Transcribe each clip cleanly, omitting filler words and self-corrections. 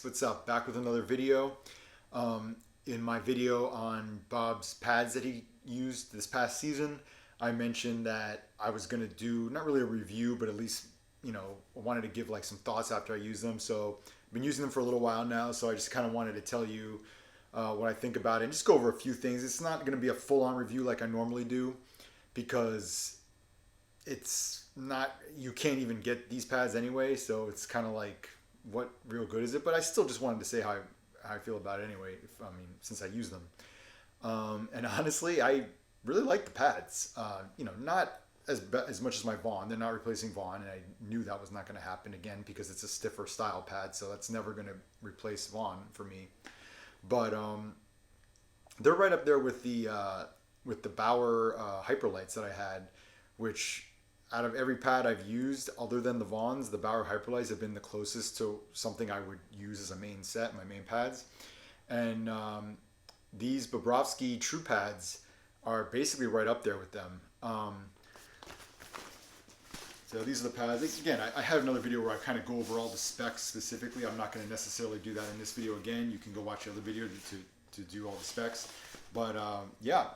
guys, what's up? Back with another video. In my video on Bob's pads that he used this past season, I mentioned that I was going to do not really a review, but at least, I wanted to give like some thoughts after I use them. So I've been using them for a little while now, so I just kind of wanted to tell you what I think about it and just go over a few things. It's not going to be a full-on review like I normally do because it's not, you can't even get these pads anyway, so it's kind of like, what real good is it? But I still just wanted to say how I feel about it anyway, since I use them. And honestly, I really like the pads. Not as much as my Vaughn. They're not replacing Vaughn, and I knew that was not going to happen again because it's a stiffer style pad, so that's never going to replace Vaughn for me. But they're right up there with the Bauer Hyperlights that I had, which out of every pad I've used, other than the Vaughns, the Bauer Hyperlights have been the closest to something I would use as a main set, my main pads. And these Bobrovsky True Pads are basically right up there with them. So these are the pads. Again, I had another video where I kind of go over all the specs specifically. I'm not going to necessarily do that in this video again. You can go watch the other video to do all the specs. But yeah,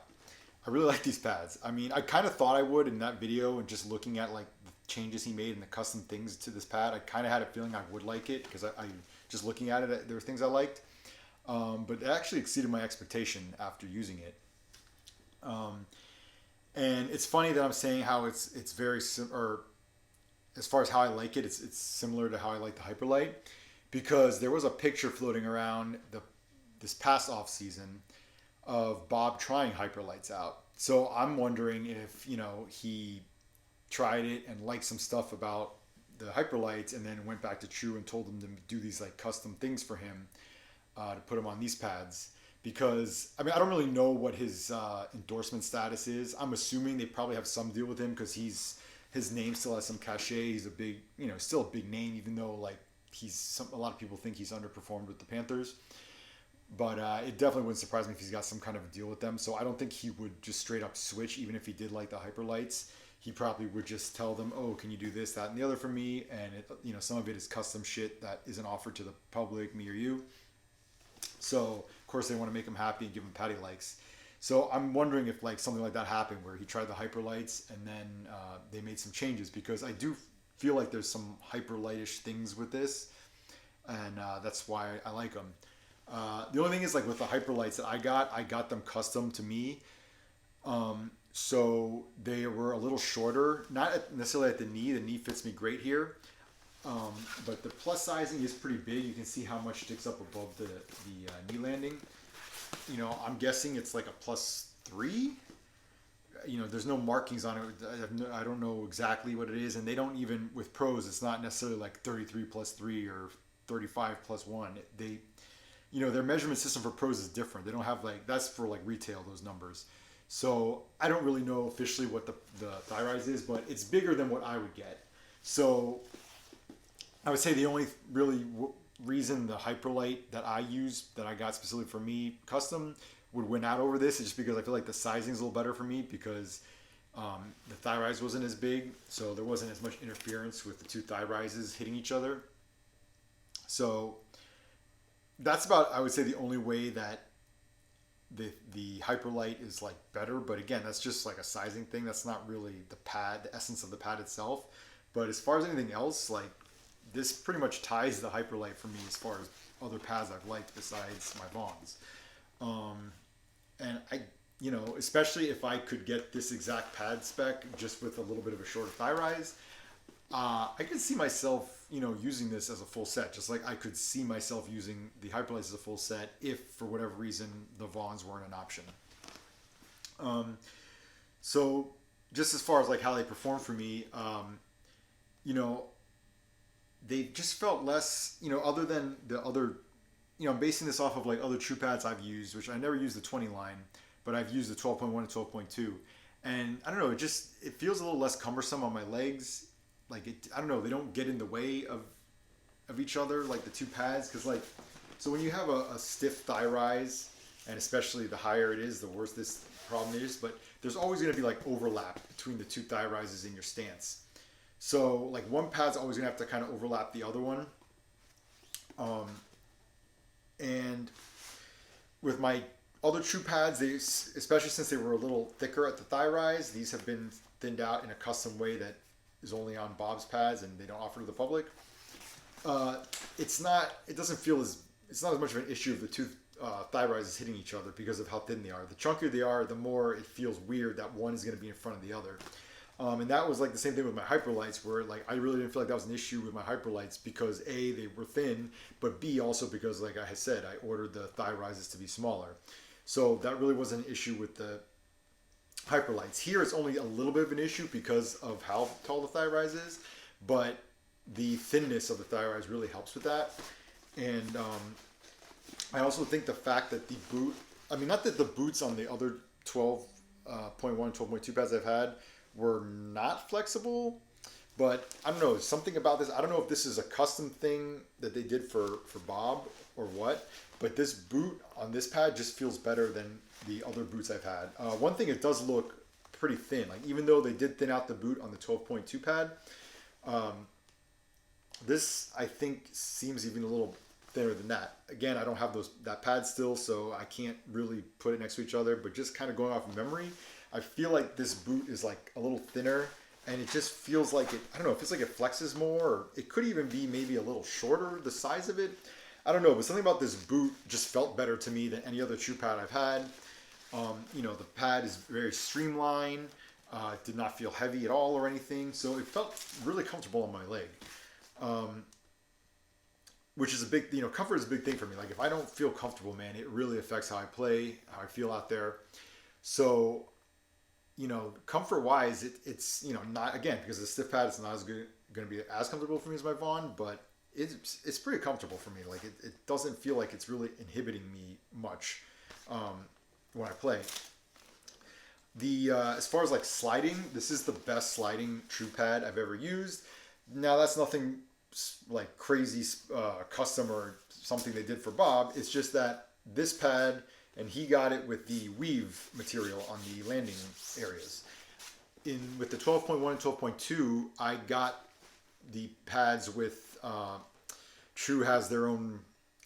I really like these pads. I mean, I kind of thought I would in that video, and just looking at like the changes he made and the custom things to this pad, I kind of had a feeling I would like it because I just looking at it, there were things I liked. But it actually exceeded my expectation after using it. And it's funny that I'm saying how it's very or as far as how I like it, it's similar to how I like the Hyperlight, because there was a picture floating around this past off season of Bob trying Hyperlights out. So I'm wondering if, he tried it and liked some stuff about the Hyperlights and then went back to True and told them to do these like custom things for him to put him on these pads. Because, I don't really know what his endorsement status is. I'm assuming they probably have some deal with him because his name still has some cachet. He's a big, still a big name, even though like a lot of people think he's underperformed with the Panthers. But it definitely wouldn't surprise me if he's got some kind of a deal with them. So I don't think he would just straight up switch, even if he did like the Hyperlights. He probably would just tell them, oh, can you do this, that, and the other for me? And some of it is custom shit that isn't offered to the public, me or you. So of course they want to make him happy and give him pad he likes. So I'm wondering if like something like that happened where he tried the Hyperlights and then they made some changes, because I do feel like there's some Hyperlight-ish things with this, and that's why I like them. The only thing is, like with the Hyperlights that I got them custom to me. So they were a little shorter, not necessarily at the knee. The knee fits me great here. But the plus sizing is pretty big. You can see how much sticks up above the knee landing. I'm guessing it's like a +3. There's no markings on it. I don't know exactly what it is. And they don't even, with pros, it's not necessarily like 33 +3 or 35 +1. Their measurement system for pros is different. They don't have that's for like retail, those numbers. So I don't really know officially what the thigh rise is, but it's bigger than what I would get. So I would say the only really reason the Hyperlight that I use, that I got specifically for me custom, would win out over this is just because I feel like the sizing's a little better for me, because the thigh rise wasn't as big, so there wasn't as much interference with the two thigh rises hitting each other. So that's about, I would say, the only way that the Hyperlight is like better. But again, that's just like a sizing thing. That's not really the pad, the essence of the pad itself. But as far as anything else, like this pretty much ties the Hyperlight for me as far as other pads I've liked besides my Vaughns. And I, especially if I could get this exact pad spec just with a little bit of a shorter thigh rise, I could see myself, using this as a full set, just like I could see myself using the Hyperlights as a full set if, for whatever reason, the Vaughns weren't an option. So just as far as like how they perform for me, they just felt less, other than the other, I'm basing this off of like other True Pads I've used, which I never used the 20 line, but I've used the 12.1 and 12.2. And I don't know, it feels a little less cumbersome on my legs. Like I don't know, they don't get in the way of each other, like the two pads. Cause so when you have a stiff thigh rise, and especially the higher it is, the worse this problem is, but there's always going to be like overlap between the two thigh rises in your stance. So like one pad's always gonna have to kind of overlap the other one. with my other True pads, they, especially since they were a little thicker at the thigh rise, these have been thinned out in a custom way that is only on Bob's pads and they don't offer to the public. It's not. It doesn't feel as. It's not as much of an issue of the two thigh rises hitting each other because of how thin they are. The chunkier they are, the more it feels weird that one is going to be in front of the other. And that was like the same thing with my hyperlights, where like I really didn't feel like that was an issue with my hyperlights because A, they were thin, but B, also because like I had said, I ordered the thigh rises to be smaller. So that really wasn't an issue with the hyperlights. Here it's only a little bit of an issue because of how tall the thigh rise is, but the thinness of the thigh rise really helps with that. And I also think the fact that the boot, I mean, not that the boots on the other 12.1, 12.2 pads I've had were not flexible, but I don't know, something about this. I don't know if this is a custom thing that they did for Bob or what, but this boot on this pad just feels better than the other boots I've had. One thing, it does look pretty thin. Like even though they did thin out the boot on the 12.2 pad, this I think seems even a little thinner than that. Again, I don't have that pad still, so I can't really put it next to each other, but just kind of going off of memory, I feel like this boot is like a little thinner and it just feels like it, I don't know, it feels like it flexes more, or it could even be maybe a little shorter, the size of it. I don't know, but something about this boot just felt better to me than any other True pad I've had. You know, the pad is very streamlined, it did not feel heavy at all or anything, so it felt really comfortable on my leg. Which is a big, you know, comfort is a big thing for me. Like if I don't feel comfortable, man, it really affects how I play, how I feel out there. So, you know, comfort wise, it's, you know, not, again, because the stiff pad is not as good, going to be as comfortable for me as my Vaughn, but it's pretty comfortable for me. Like it doesn't feel like it's really inhibiting me much when I play. As far as like sliding, this is the best sliding True pad I've ever used. Now that's nothing like crazy custom or something they did for Bob. It's just that this pad, and he got it with the weave material on the landing areas. With the 12.1 and 12.2, I got the pads with True has their own.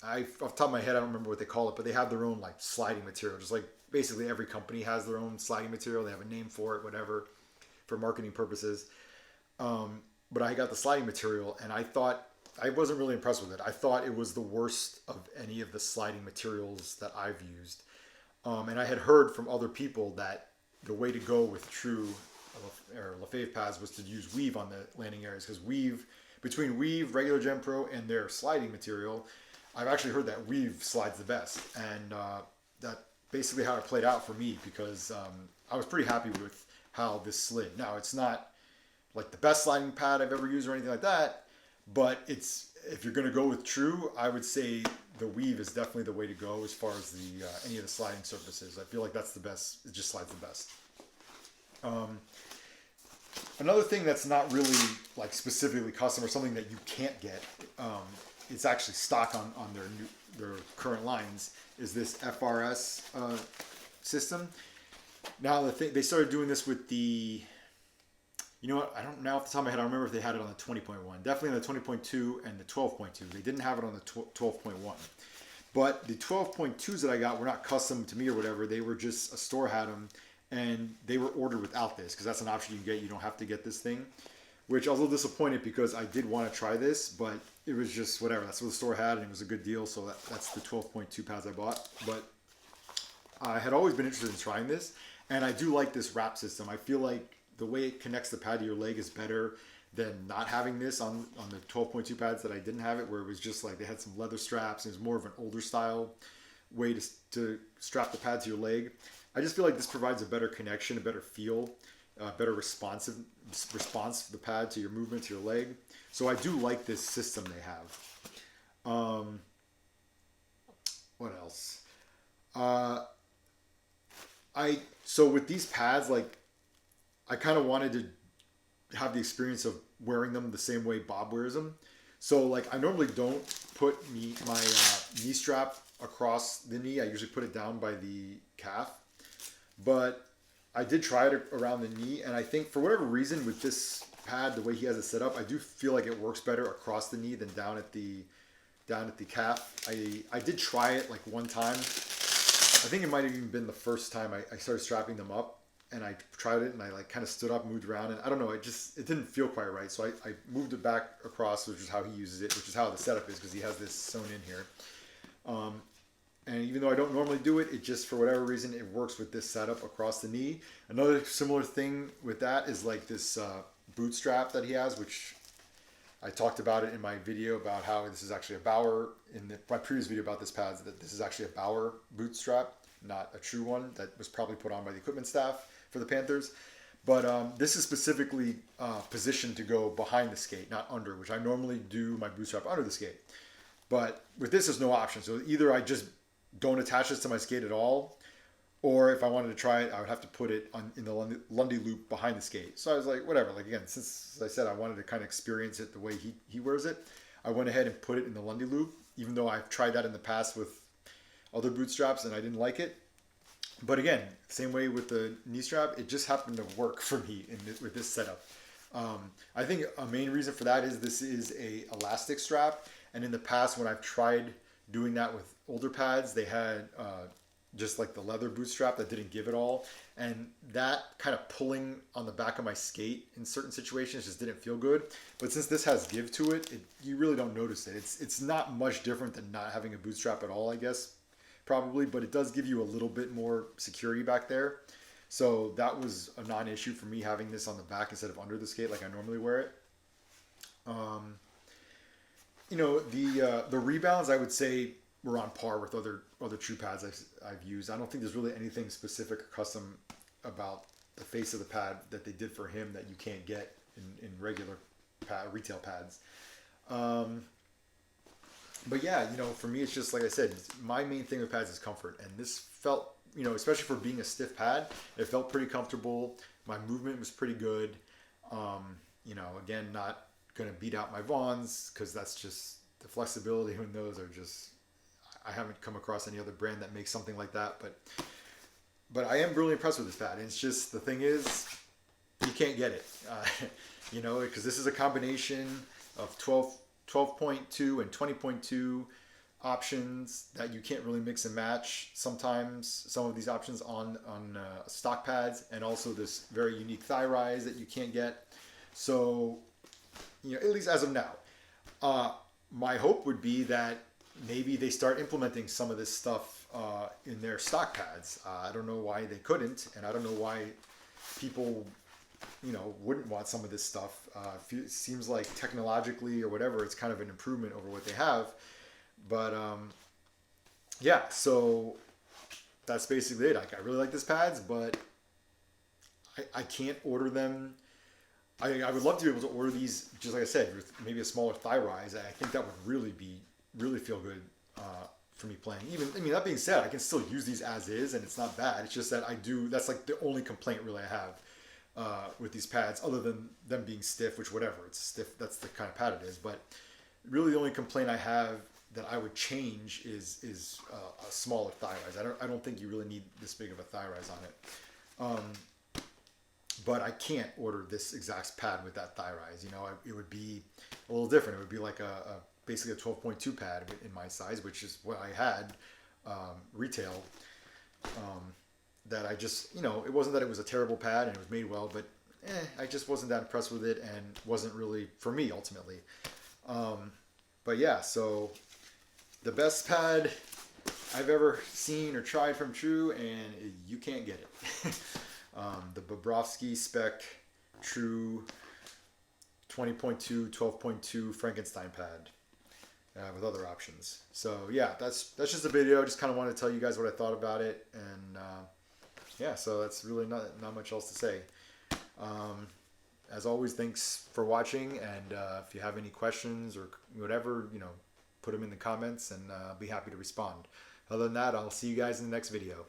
Off the top of my head, I don't remember what they call it, but they have their own like sliding material. Just like basically every company has their own sliding material. They have a name for it, whatever, for marketing purposes. But I got the sliding material, and I thought, I wasn't really impressed with it. I thought it was the worst of any of the sliding materials that I've used. And I had heard from other people that the way to go with True or Lefebvre pads was to use weave on the landing areas, because between weave, regular Gen Pro, and their sliding material, I've actually heard that weave slides the best. And that basically how it played out for me, because I was pretty happy with how this slid. Now, it's not like the best sliding pad I've ever used or anything like that, but if you're going to go with True, I would say the weave is definitely the way to go as far as any of the sliding surfaces. I feel like that's the best. It just slides the best. Another thing that's not really like specifically custom or something that you can't get, it's actually stock on their current lines, is this FRS system. Now they started doing this with the, you know what, I don't know off the top of my head, I don't remember if they had it on the 20.1. Definitely on the 20.2 and the 12.2. They didn't have it on the 12.1. But the 12.2s that I got were not custom to me or whatever. They were just, a store had them, and they were ordered without this, because that's an option you can get. You don't have to get this thing, which I was a little disappointed because I did want to try this, but it was just whatever. That's what the store had, and it was a good deal, so that's the 12.2 pads I bought. But I had always been interested in trying this, and I do like this wrap system. I feel like the way it connects the pad to your leg is better than not having this on the 12.2 pads that I didn't have it, where it was just like they had some leather straps, and it was more of an older style way to strap the pad to your leg. I just feel like this provides a better connection, a better feel, better response of the pad to your movement, to your leg. So I do like this system they have. What else? So with these pads, like, I kind of wanted to have the experience of wearing them the same way Bob wears them. So like I normally don't put my knee strap across the knee. I usually put it down by the calf. But I did try it around the knee, and I think for whatever reason with this pad, the way he has it set up, I do feel like it works better across the knee than down at the calf. I did try it like one time, think it might have even been the first time I started strapping them up, and I tried it, and I like kind of stood up, moved around, and I don't know, it didn't feel quite right. So I moved it back across, which is how he uses it, which is how the setup is, because he has this sewn in here. And even though I don't normally do it, it just, for whatever reason, it works with this setup across the knee. Another similar thing with that is like this boot strap that he has, which I talked about it in my video about how this is actually a Bauer, my previous video about this pad, that this is actually a Bauer boot strap, not a true one that was probably put on by the equipment staff for the Panthers. But this is specifically positioned to go behind the skate, not under, which I normally do my boot strap under the skate. But with this, there's no option. So either I just don't attach this to my skate at all, or if I wanted to try it, I would have to put it in the Lundy loop behind the skate. So I was like, whatever. Like, again, since, as I said, I wanted to kind of experience it the way he wears it, I went ahead and put it in the Lundy loop, even though I've tried that in the past with other boot straps and I didn't like it. But again, same way with the knee strap, it just happened to work for me with this setup. I think a main reason for that is this is a elastic strap, and in the past when I've tried doing that with older pads, they had just like the leather boot strap that didn't give it all, and that kind of pulling on the back of my skate in certain situations just didn't feel good. But since this has give to it, you really don't notice it. It's not much different than not having a boot strap at all, I guess, probably, but it does give you a little bit more security back there. So that was a non-issue for me, having this on the back instead of under the skate like I normally wear it. You know, the rebounds, I would say, were on par with other true pads I've used. I don't think there's really anything specific or custom about the face of the pad that they did for him that you can't get in regular retail pads. But yeah, you know, for me, it's just like I said, my main thing with pads is comfort, and this felt, you know, especially for being a stiff pad, it felt pretty comfortable. My movement was pretty good. You know, again, not going to beat out my Vons, because that's just the flexibility in those are just, I haven't come across any other brand that makes something like that, but I am really impressed with this pad. And it's just, the thing is, you can't get it, you know, because this is a combination of 12.2 and 20.2 options that you can't really mix and match sometimes, some of these options on stock pads, and also this very unique thigh rise that you can't get. So, you know, at least as of now, my hope would be that maybe they start implementing some of this stuff in their stock pads. I don't know why they couldn't, and I don't know why people, you know, wouldn't want some of this stuff. It seems like technologically or whatever, it's kind of an improvement over what they have. But yeah, so that's basically it. Like, I really like this pads, but I can't order them. I would love to be able to order these, just like I said, with maybe a smaller thigh rise. I think that would really feel good for me playing. Even, I mean, that being said, I can still use these as is, and it's not bad. It's just that that's like the only complaint really I have with these pads, other than them being stiff, which whatever, it's stiff, that's the kind of pad it is. But really the only complaint I have that I would change is a smaller thigh rise. I don't think you really need this big of a thigh rise on it. But I can't order this exact pad with that thigh rise. You know, it would be a little different. It would be like basically a 12.2 pad in my size, which is what I had retail. That I just, you know, it wasn't that it was a terrible pad and it was made well, but I just wasn't that impressed with it, and wasn't really for me ultimately. But yeah, so the best pad I've ever seen or tried from True, and you can't get it. The Bobrovsky spec True 20.2, 12.2 Frankenstein pad with other options. So yeah, that's just a video. I just kind of wanted to tell you guys what I thought about it, and yeah, so that's really not much else to say. As always, thanks for watching, and if you have any questions or whatever, you know, put them in the comments, and I'll be happy to respond. Other than that, I'll see you guys in the next video.